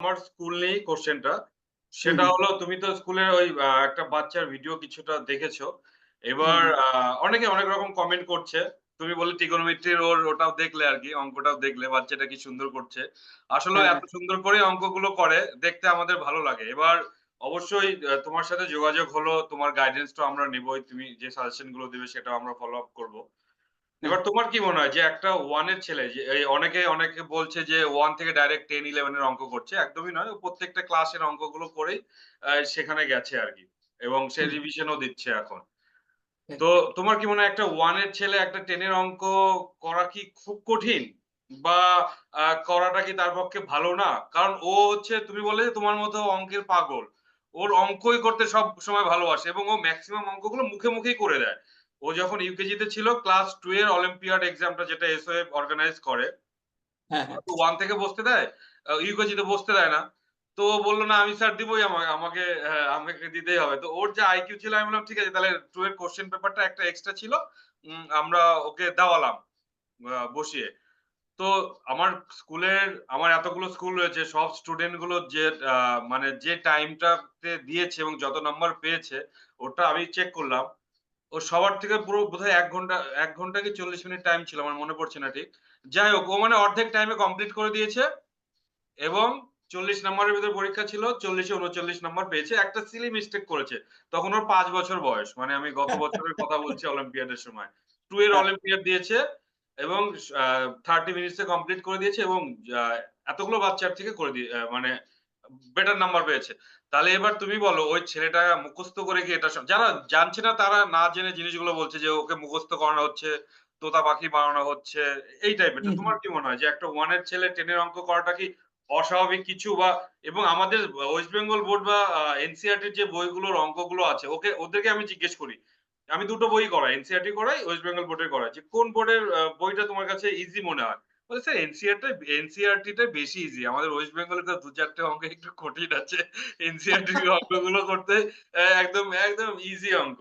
আমার স্কুল নিয়েই কোশ্চেনটা। সেটা হুম, হলো তুমি তো স্কুলের ওই একটা বাচ্চার ভিডিও কিছুটা দেখেছো। হুম, এবার হুম, অনেকে অনেক রকম কমেন্ট করছে। তুমি বললে trigonometry ওর ওটাও দেখলে আরকি, অঙ্কটাও দেখলে বাচ্চাটা কি সুন্দর করছে। আসলেও হ্যাঁ, এত সুন্দর করে অঙ্কগুলো করে দেখতে আমাদের ভালো লাগে। এবার অবশ্যই তোমার সাথে যোগাযোগ হলো, তোমার গাইডেন্সটাও আমরা নিবোই। তুমি যে সাজেশন গুলো দিবে সেটাও আমরা ফলো আপ করব। হ্যাঁ, এবার তোমার কি মনে হয় যে একটা 1 এর ছেলে যে এই অনেকে বলছে যে 1 থেকে ডাইরেক্ট 10, 11 এর অঙ্ক করছে। একদমই নয়। ও প্রত্যেকটা ক্লাসের অঙ্কগুলো করেই সেখানে গেছে আরকি। এবং সে হুম, রিভিশনও দিচ্ছে এখন। হ্যাঁ, তো তোমার কি মনে হয় একটা 1 এর ছেলে একটা 10 এর অঙ্ক করা কি খুব কঠিন? বা করাটা কি তার পক্ষে ভালো না? কারণ ও হচ্ছে তুমি বললে যে তোমার মতো অঙ্কের পাগল। ওর অঙ্কই করতে সব সময় ভালোবাসে এবং ও মেক্সিমাম অঙ্কগুলো মুখেই করে দেয়। ও যখন ইউকেজি তে ছিল ক্লাস 2 এর অলিম্পিয়াড এক্সামটা যেটা এসওএ অর্গানাইজ করে, হ্যাঁ, হ্যাঁ, তো 1 থেকে বসতে দেয়। ইউকেজি তে বসতে দেয় না। তো ও বলল, "না আমি স্যার দিবই আমাকে দিতেই হবে।" তো ওর যে আইকিউ ছিল আমি বললাম, "ঠিক আছে তাহলে 2 এর কোয়েশ্চেন পেপারটা একটা এক্সট্রা ছিল। আমরা ওকে দেওয়ালাম বসিয়ে।" তো আমার স্কুলের আমার এতগুলো স্কুল রয়েছে। সব স্টুডেন্ট গুলো যে আ মানে যে টাইমটাতে দিয়েছে এবং যত নাম্বার পেয়েছে ওটা আমি চেক করলাম। ও সবার থেকে পুরো বোধহয় ১ ঘন্টা কি ৪০ মিনিট টাইম ছিল। আমার মনে পড়ছে না ঠিক। যাই হোক ও মানে অর্ধেক টাইমে কমপ্লিট করে দিয়েছে এবং ৪০ নাম্বারের ভেতরে পরীক্ষা ছিল। ৪০ এ ৩৯ নাম্বার পেয়েছে। একটা সিলি মিস্টেক করেছে। তখন ওর ৫ বছর বয়স। মানে আমি গত বছরের কথা বলছি অলিম্পিয়াডের সময়। 2 এর হ্যাঁ, অলিম্পিয়াড দিয়েছে এবং আ ৩০ মিনিটস এ কমপ্লিট করে দিয়েছে এবং আ এতগুলো বাচ্চার থেকে করে দিয়ে মানে বেটার নাম্বার পেয়েছে। তাহলে এবার তুমি বলো ওই ছেলেটা মুখস্থ করে কি এটা যারা জানছে না তারা না জেনে জিনিসগুলো বলছে যে ওকে মুখস্থ করানো হচ্ছে, তোতা পাখি বানানো হচ্ছে এই টাইপের। তো হুম, হুম, তোমার কি মনে হয় যে একটা 1 এর ছেলে 10 এর অঙ্ক করাটা কি অস্বাভাবিক কিছু বা এবং আমাদের ওয়েস্ট বেঙ্গল বোর্ড বা এনসিইআরটির যে বইগুলোর অঙ্কগুলো আছে ওদেরকে আমি জিজ্ঞেস করি। আমি ২ টো বই করাই। এনসিইআরটি করাই, ওয়েস্ট বেঙ্গল বোর্ডের করাই। যে কোন বোর্ডের বইটা তোমার কাছে ইজি মনে হয়? বলে স্যার এনসিইআরটি টাই বেশি ইজি। আমাদের ওয়েস্ট বেঙ্গলে তো ২-৪ টে অঙ্ক একটু কঠিন আছে। এনসিইআরটির অঙ্কগুলো করতে একদম ইজি অঙ্ক।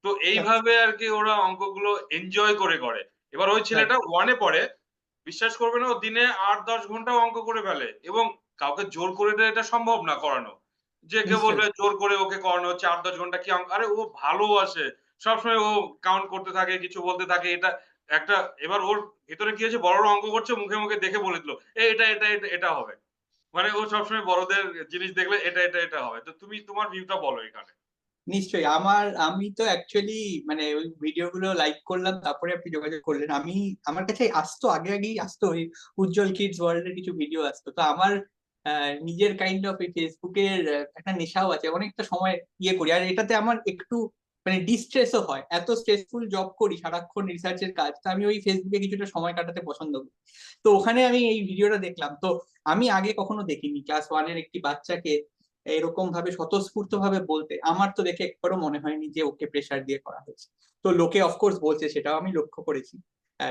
তো আচ্ছা, এইভাবে আরকি ওরা অঙ্কগুলো এনজয় করে। এবার ওই হ্যাঁ, ছেলেটা 1 এ পড়ে। বিশ্বাস করবে না ও দিনে ৮-১০ ঘন্টাও অঙ্ক করে ফেলে এবং কাউকে জোর করে এটা সম্ভব না করানো। যে কেউ নিশ্চয়ই, বলবে জোর করে ওকে করানো হচ্ছে ৮-১০ ঘন্টা কি আরে ও ভালোবাসে। সবসময় ও কাউন্ট করতে থাকে, কিছু বলতে থাকে। এটা একটা এবার ওর ভেতরে কি হয়েছে বড়রা অঙ্ক করছে মুখে দেখে বলে দিল। এটা হবে। মানে ও সবসময় বড়দের জিনিস দেখলে এটা হবে। তো তুমি তোমার ভিউটা বলো এখানে। নিশ্চয়ই। আমি তো অ্যাকচুয়ালি মানে ওই ভিডিও গুলো লাইক করলাম, তারপরে আপনি যোগাযোগ করলেন। আমার কাছে আসতো, আগেই আসতো ওই উজ্জ্বল কিডস ওয়ার্ল্ড এর কিছু ভিডিও আসতো। তো আমার নিজের কাইন্ড অফ এই ফেসবুকের একটা নেশাও আছে। অনেকটা সময় করি। আর এটাতে আমার একটু মানে ডিস্ট্রেসও হয়। এত স্ট্রেসফুল জব করি, সারাক্ষণ রিসার্চের কাজ। তো আমি ওই ফেসবুকে কিছুটা সময় কাটাতে পছন্দ করি। তো ওখানে আমি এই ভিডিওটা দেখলাম। তো আমি আগে কখনো দেখিনি ক্লাস 1 এর একটি বাচ্চাকে এরকম ভাবে স্বতঃস্ফূর্ত ভাবে বলতে। আমার তো দেখে একবারও মনে হয়নি যে ওকে প্রেসার দিয়ে করা হয়েছে। তো লোকে অফকোর্স বলছে, সেটাও আমি লক্ষ্য করেছি।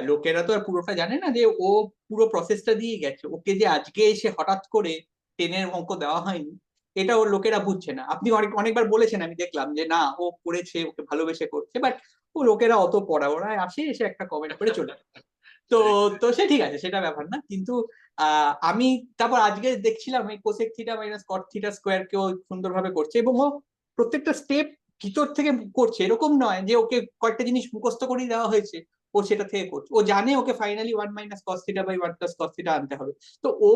লোকেরা তো আর পুরোটা জানে না যে ও পুরো প্রসেসটা দিয়ে গেছে। ওকে যে আজকে এসে হঠাৎ করে 10 এর অঙ্ক দেওয়া হয়নি, এটা ওর লোকেরা বুঝছে না। আপনি অনেকবার বলেছেন, আমি দেখলাম যে না ও করেছে, ওকে ভালোবেসে করছে, বাট ও লোকেরা অত পড়া ওরা আসে, এসে একটা কমেন্ট করে চলে যায়। তো ঠিক, তো সে ঠিক আছে, সেটা ব্যাপার না। কিন্তু আমি তারপর আজকে দেখছিলাম এই কোসেক থিটা মাইনাস কট থিটা স্কোয়ার কেও সুন্দরভাবে করছে, এবং ও প্রত্যেকটা স্টেপ ভিতর থেকে করছে। এরকম নয় যে ওকে কয়েকটা জিনিস মুখস্থ করে দেওয়া হয়েছে, ও সেটা থেকে করছে। ও জানে ওকে ফাইনালি 1 - cos θ/1 + cos θ আনতে হবে। তো ও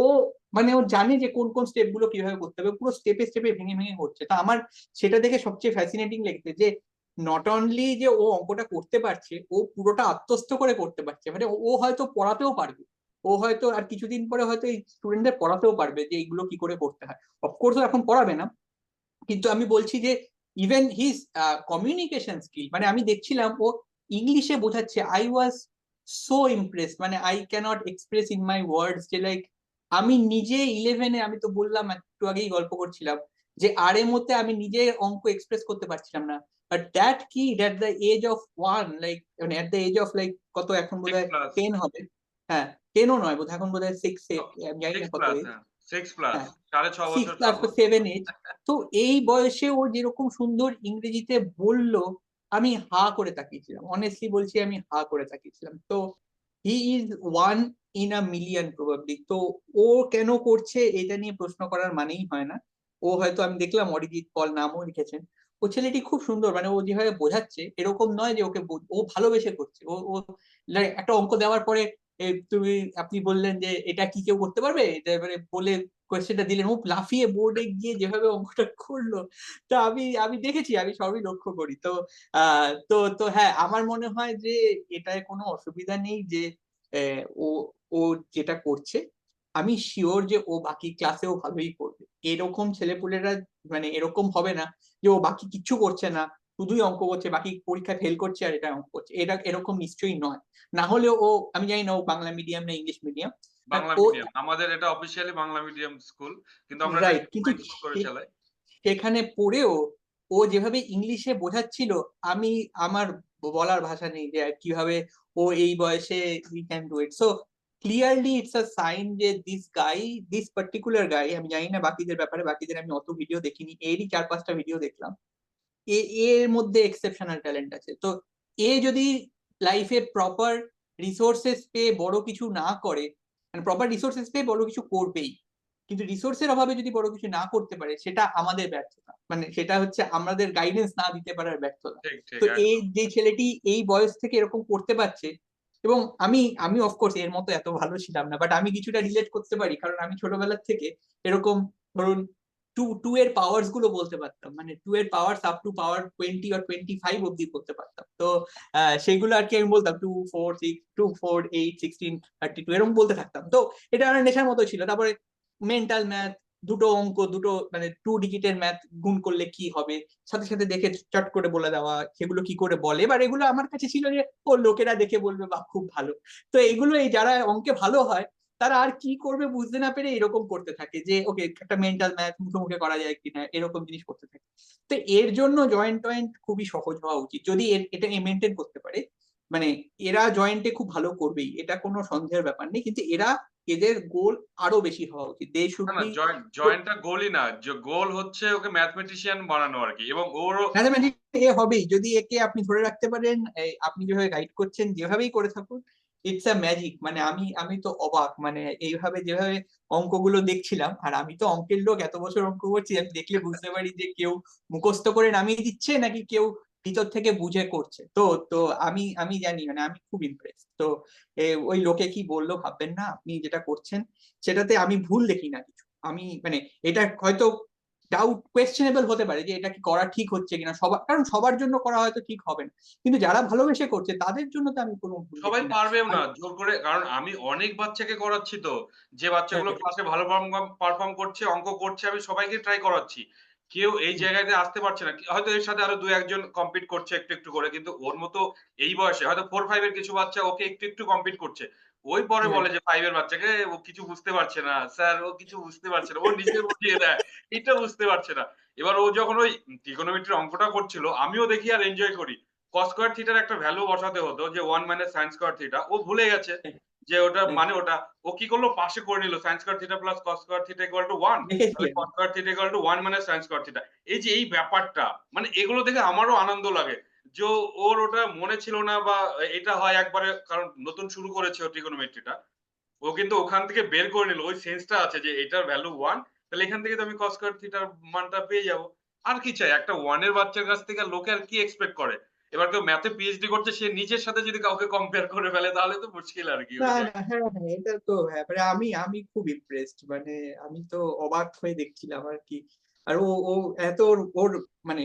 মানে ও জানে যে কোন কোন স্টেপ গুলো কিভাবে করতে হবে, পুরো স্টেপে স্টেপে ভেঙে ভেঙে করছে। তো আমার সেটা দেখে সবচেয়ে ফ্যাসিনেটিং লেগেছে যে নট অনলি যে ও অঙ্কটা করতে পারছে, ও পুরোটা আত্মস্থ করে করতে পারছে। মানে ও হয়তো পড়াতেও পারবে, ও হয়তো আর কিছুদিন পরে হয়তো এই স্টুডেন্টদের পড়াতেও পারবে যে এইগুলো কি করে করতে হয়। অফকোর্স ও এখন পড়াবে না, কিন্তু আমি বলছি যে ইভেন হিজ কমিউনিকেশন স্কিল, মানে আমি দেখছিলাম ও ইংলিশে বোঝাচ্ছে। আই ওয়াজ সো ইমপ্রেস, মানে I can't express in my words যে লাইক আমি নিজে 11-এ, আমি তো বললাম একটু আগেই গল্প করছিলাম যে আর এর মধ্যে আমি নিজে অঙ্ক এক্সপ্রেস করতে পারছিলাম না। বাট দ্যাট কি that the age of 1, like মানে at the age of like কত এখন 6 বোধহয় প্লাস 10 হবে। হ্যাঁ, 10ও নয় বোধহয়, এখন বোধহয় 6-এ, আমি জানি 6 না কত প্লাস এজ। হ্যাঁ, 6 প্লাস হ্যাঁ, ৬.৫ সিক্স বছর, প্লাস ৭ বা বছর। 7 এজ। তো এই বয়সে ও যেরকম সুন্দর ইংরেজিতে বলল, আমি হা করে তাকিয়েছিলাম। অনেস্টলি বলছি, আমি হা করে তাকিয়েছিলাম। তো he is one in a million probably. তো ও কেন করছে এটা নিয়ে প্রশ্ন করার মানেই হয় না। ও হয়তো, আমি দেখলাম অরিজিৎ পল নামও লিখেছেন, ও ছেলেটি খুব সুন্দর, মানে ও যেভাবে বোঝাচ্ছে এরকম নয় যে ওকে ও ভালোবেসে করছে। ও ও like একটা অঙ্ক দেওয়ার পরে তুমি, আপনি বললেন যে এটা কি কেউ করতে পারবে, এটা এবারে বলে কোয়েশ্চেনটা দিলেন, ও লাফিয়ে বোর্ডে গিয়ে যেভাবে অঙ্কটা করলো, তা আমি আমি দেখেছি, আমি সবই লক্ষ্য করি। তো তো হ্যাঁ, আমার মনে হয় যে এটায় কোনো অসুবিধা নেই যে ও ও যেটা করছে। আমি শিওর যে ও বাকি ক্লাসেও ভালোই করবে। এরকম ছেলেপুলেরা মানে এরকম হবে না যে ও বাকি কিচ্ছু করছে না, শুধুই অঙ্ক করছে, বাকি পরীক্ষায় ফেল করছে আর এটা অঙ্ক করছে, এটা এরকম নিশ্চয়ই নয়। না হলে ও, আমি জানি না ও বাংলা মিডিয়াম না ইংলিশ মিডিয়াম, বাংলা ও মিডিয়াম। আমাদের এটা অফিসিয়ালি বাংলা মিডিয়াম স্কুল। কিন্তু আমরা এটা রাইট, কিন্তু কম্বাইন্ড স্কুল করে চালাই। সেখানে পড়েও ও যেভাবে ইংলিশে বোঝাচ্ছিল, আমি, আমার বলার ভাষা নেই যে কিভাবে ও এই বয়সে we can do it. So clearly it's a sign যে this guy, this particular guy, আমি জানি না বাকিদের ব্যাপারে, বাকিদের আমি অত ভিডিও দেখিনি, এরই 4-5টা ভিডিও দেখলাম, এর মধ্যে এক্সেপশনাল ট্যালেন্ট আছে। তো এ যদি লাইফে প্রপার রিসোর্সেস পেয়ে বড় কিছু না করে, মানে প্রপার রিসোর্সেস পেয়ে বড় কিছু করবেই, কিন্তু রিসোর্সের অভাবে যদি বড় কিছু না করতে পারে, সেটা আমাদের ব্যর্থতা, মানে সেটা হচ্ছে আমাদের গাইডেন্স না দিতে পারার ব্যর্থতা। ঠিক, ঠিক তো এই একদম। যে ছেলেটি এই বয়স থেকে এরকম করতে পারছে, এবং আমি অফকোর্স এর মতো এত ভালো ছিলাম না, বাট আমি কিছুটা রিলেট করতে পারি, কারণ আমি ছোটবেলা থেকে এরকম, ধরুন, টু টু এর পাওয়ার্স গুলো বলতে পারতাম, মানে টু এর powers up to power 20 or 25 অব্দি বলতে পারতাম। তো সেগুলো আর কি আমি বলতাম 2 4 6, 2 4 8 16 32 এরকম বলতে থাকতাম। তো এটা আমার নেশার মতো ছিল। তারপরে মেন্টাল ম্যাথ, দুটো অঙ্ক, দুটো মানে 2 ডিজিটের ম্যাথ গুণ করলে কি হবে, সাথে সাথে দেখে চট করে বলে দেওয়া, সেগুলো কি করে বলে, এবার এগুলো আমার কাছে ছিল যে ও লোকেরা দেখে বলবে বা খুব ভালো। তো এগুলো, এই যারা অঙ্কে ভালো হয় তারা আর কি করবে বুঝতে না পেরে এরকম করতে থাকে যে ওকে একটা মেন্টাল ম্যাথ মুখে মুখে করা যায় কিনা, এরকম জিনিস করতে থাকে। তো এর জন্য জয়েন্ট টয়েন্ট খুবই সহজ হওয়া উচিত, যদি এটা মেনটেন করতে পারে। মানে এরা জয়েন্টে খুব ভালো করবেই, এটা কোনো সন্দেহের ব্যাপার নেই, কিন্তু এদের গোল আরো বেশি হওয়া উচিত, দে শুড না, না, বি জয়েন্টটা গোলই না। গোল হচ্ছে ওকে ম্যাথমেটিশিয়ান বানানো আরকি। এবং ওরও ম্যাথামেটিক্স এ হবেই যদি একে আপনি ধরে রাখতে পারেন। আপনি যেভাবে গাইড করছেন, যেভাবেই করে থাকুন, ইটস আ ম্যাজিক। মানে আমি তো অবাক, মানে এইভাবে যেভাবে অঙ্কগুলো দেখছিলাম, আর আমি তো অঙ্কের লোক, এত বছর অঙ্ক করছি, আমি দেখলে বুঝতে পারি যে কেউ মুখস্থ করে নামিয়ে দিচ্ছে নাকি কেউ ভিতর থেকে বুঝে করছে। তো তো আমি জানি, মানে আমি খুব ইমপ্রেস। তো ওই লোকে কি বললো ভাববেন না, আপনি যেটা করছেন সেটাতে আমি ভুল দেখি না কিছু। আমি মানে এটা হয়তো ডাউট কোয়েশ্চেনেবল হতে পারে যে এটা কি করা ঠিক হচ্ছে কিনা, সবার, কারণ সবার জন্য করা হয়তো ঠিক হবে না, কিন্তু যারা ভালোবেসে করছে তাদের জন্য তো আমি কোনো ভুল সবাই দেখি না। পারবেও আর না জোর করে। কারণ আমি অনেক বাচ্চাকে করাচ্ছি তো। যে বাচ্চাগুলো right, ক্লাসে ভালো পারফর্ম করছে, অঙ্ক করছে, আমি সবাইকে ট্রাই করাচ্ছি। কেউ এই হুম, জায়গাতে আসতে পারছে না। হয়তো এর সাথে আরো ২-১ জন কম্পিট করছে একটু, একটু করে। কিন্তু ওর মতো এই বয়সে হয়তো 4-5 এর কিছু বাচ্চা ওকে একটু, একটু কম্পিট করছে। ওই পরে বলে right, যে 5 এর বাচ্চাকে, "ও কিছু বুঝতে পারছে না। স্যার ও কিছু বুঝতে পারছে না।" ও নিজে বুঝিয়ে দেয়। এটা বুঝতে পারছে না। এবার ও যখন ওই ট্রিগোনোমেট্রির অঙ্কটা করছিল, আমিও দেখি আর এনজয় করি। cos স্কয়ার থিটার একটা ভ্যালু বসাতে হতো যে 1 মাইনাস sin স্কয়ার থিটা। ও ভুলে গেছে right, যে ওটা right. মানে ওটা। ও কি করলো, পাশে করে নিল sin square theta plus cos square theta equal to 1। দেখেছি তাহলে আমি। cos square theta equal to 1 minus sin square theta. এই যে এই ব্যাপারটা, মানে এগুলো দেখে আমারও আনন্দ লাগে। যে ওর ওটা মনে ছিল না, বা এটা হয় একবারে, কারণ নতুন শুরু করেছে ও ট্রিগোনোমেট্রিটা। ও কিন্তু ওখান থেকে বের করে নিল। ওই সেন্সটা আছে যে এটার ভ্যালু 1, তাহলে এখান থেকে তো আমি cos স্কয়ার থিটার মানটা পেয়ে যাবো। আর কি চাই? একটা 1 এর বাচ্চার কাছ থেকে লোকে আর কি এক্সপেক্ট করে? এবার কেউ ম্যাথে পিএইচডি করছে, সে নিজের সাথে যদি কাউকে কম্পেয়ার করে ফেলে তাহলে তো মুশকিল আরকি না ওই না, জায়গায়। হ্যাঁ হ্যাঁ, এটা তো হ্যাঁ, মানে আমি খুব ইমপ্রেসড, মানে আমি তো অবাক হয়ে দেখছিলাম আর কি। আর ও ও এত ওর মানে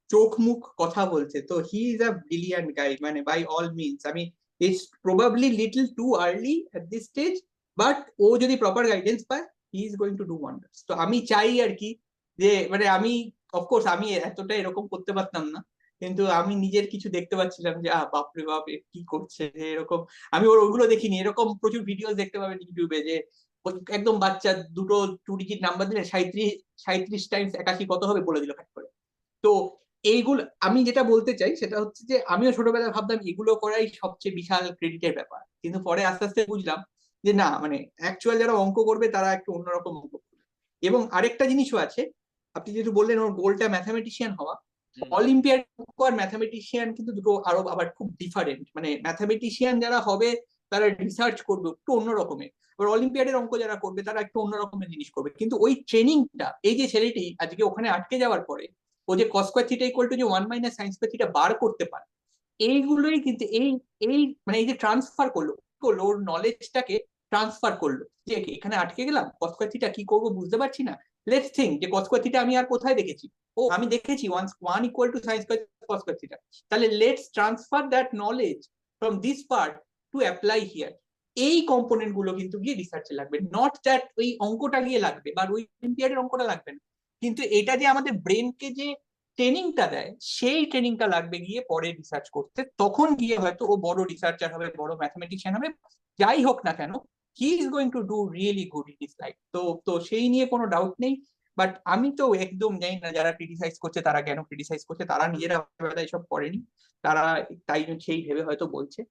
চোখ মুখ কথা বলছে, তো he is a brilliant guy, মানে বাই অল মিনস। আমি, it's probably little too early at this stage, but ও যদি প্রপার গাইডেন্স পায়, he is going to do wonders. তো আমি চাই আর কি যে, মানে আমি, অফকোর্স আমি এতটা এরকম করতে পারতাম না, কিন্তু আমি নিজের কিছু দেখতে পাচ্ছিলাম যে বাপরে বাপ, এ কি করছে যে এরকম। আমি ওগুলো দেখিনি, এরকম প্রচুর ভিডিও দেখতে পাবেন ইউটিউবে যে একদম বাচ্চা দুটো 2 ডিজিট নাম্বার দিলে 37 টাইমস 81 কত হবে বলে দিল ফট করে। তো এইগুলো, আমি যেটা বলতে চাই সেটা হচ্ছে যে আমিও ছোটবেলায় ভাবতাম এগুলো করাই সবচেয়ে বিশাল ক্রেডিটের ব্যাপার, কিন্তু পরে আস্তে আস্তে বুঝলাম যে না, মানে অ্যাকচুয়াল যারা অঙ্ক করবে তারা একটু অন্যরকম অঙ্ক করবে। এবং আরেকটা জিনিসও আছে, আপনি যেহেতু বললেন ওর গোলটা ম্যাথামেটিশিয়ান হওয়া, হুম, অলিম্পিয়াড আর ম্যাথামেটিশিয়ান কিন্তু দুটো আরো আবার খুব ডিফারেন্ট। মানে ম্যাথামেটিশিয়ান যারা হবে তারা রিসার্চ করবে একটু অন্য রকমের। এবার অলিম্পিয়াডের অঙ্ক যারা করবে তারা একটু অন্য রকমের জিনিস করবে, কিন্তু ওই ট্রেনিংটা, এই যে ছেলেটি আজকে ওখানে আটকে যাওয়ার পরে ও যে কস স্কয়ার থিটা ইকুয়াল টু যে 1 - সাইন স্কয়ার থিটা বার করতে পারে, এইগুলোই কিন্তু এই এই মানে এই যে ট্রান্সফার করলো করলো ওর নলেজটাকে ট্রান্সফার করলো, যে এখানে আটকে গেলাম, কস স্কয়ার থিটা কি করবো বুঝতে পারছি না, লেটস থিঙ্ক যে কস স্কয়ার থিটা আমি আর কোথায় দেখেছি, ও আমি দেখেছি 1 = sine square cos square theta, তাহলে let's transfer that knowledge from this part to apply here. এই কম্পোনেন্ট গুলো কিন্তু গিয়ে রিসার্চে লাগবে, নট দ্যাট ওই অঙ্কটা গিয়ে লাগবে বা ওই অলিম্পিয়াডের অঙ্কটা লাগবে না, কিন্তু এটা যে আমাদের ব্রেনকে যে ট্রেনিংটা দেয় সেই ট্রেনিংটা লাগবে গিয়ে পরে রিসার্চ করতে, তখন গিয়ে হয়তো ও বড় রিসার্চার হবে, বড় ম্যাথমেটিশিয়ান হবে, যাই হোক না কেন, হি is going to do really good in his life. তো তো সেই নিয়ে কোনো ডাউট নেই। বাট আমি তো একদম জানি না যারা ক্রিটিসাইজ করছে তারা কেন ক্রিটিসাইজ করছে, তারা নিজেরা এইসব করেনি, তারা তাই সেই ভেবে হয়তো বলছে।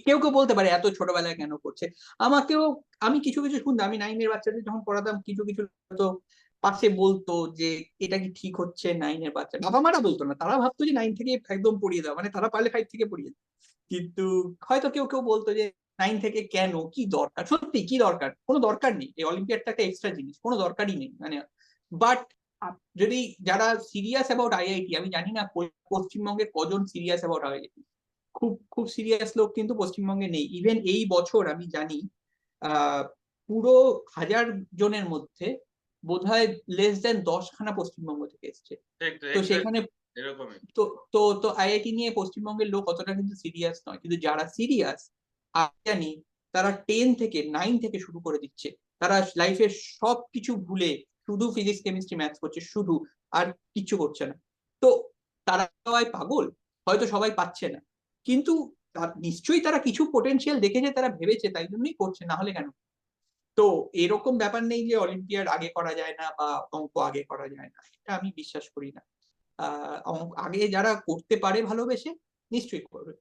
কেউ কেউ বলতে পারে এত ছোটবেলায় কেন করছে, আমাকেও, আমি কিছু কিছু শুনতাম, আমি 9-এর বাচ্চাদের যখন পড়াতাম, কিছু কিছু তো পাশে বলতো যে এটা কি ঠিক হচ্ছে, 9-এর বাচ্চা, বাবা মারা বলতো না, তারা ভাবতো যে 9 থেকে একদম পড়িয়ে দাও, মানে তারা পারলে 5 থেকে পড়িয়ে দাও, কিন্তু হয়তো কেউ কেউ বলতো যে 9 থেকে কেন, কি দরকার, সত্যি কি দরকার, কোনো দরকার নেই, এই অলিম্পিয়াডটা একটা এক্সট্রা জিনিস, কোনো দরকারই নেই মানে। বাট যদি যারা সিরিয়াস অ্যাবাউট আইআইটি, আমি জানি না পশ্চিমবঙ্গে কজন সিরিয়াস অ্যাবাউট আইআইটি, খুব খুব সিরিয়াস লোক কিন্তু পশ্চিমবঙ্গে নেই। ইভেন এই বছর আমি জানি পুরো 1000 জনের মধ্যে বোধহয় লেস দেন 10খানা পশ্চিমবঙ্গ থেকে এসছে। ঠিক তো সেখানে এক্স্যাক্টলি এরকমই। তো তো তো আইআইটি নিয়ে পশ্চিমবঙ্গের লোক অতটা কিন্তু সিরিয়াস নয়, কিন্তু যারা সিরিয়াস আমি জানি তারা 10 থেকে 9 থেকে শুরু করে দিচ্ছে, তারা লাইফের সব কিছু ভুলে শুধু ফিজিক্স কেমিস্ট্রি ম্যাথস করছে শুধু, আর কিছু করছে না। তো তারা সবাই পাগল, হয়তো সবাই পাচ্ছে না, কিন্তু নিশ্চয়ই তারা কিছু পোটেনশিয়াল দেখেছে, তারা ভেবেছে, তাই জন্যই করছে, না হলে কেন। তো এরকম ব্যাপার নেই যে অলিম্পিয়াড আগে করা যায় না বা অঙ্ক আগে করা যায় না, এটা আমি বিশ্বাস করি না। আগে যারা করতে পারে ভালোবেসে নিশ্চয়ই করবে।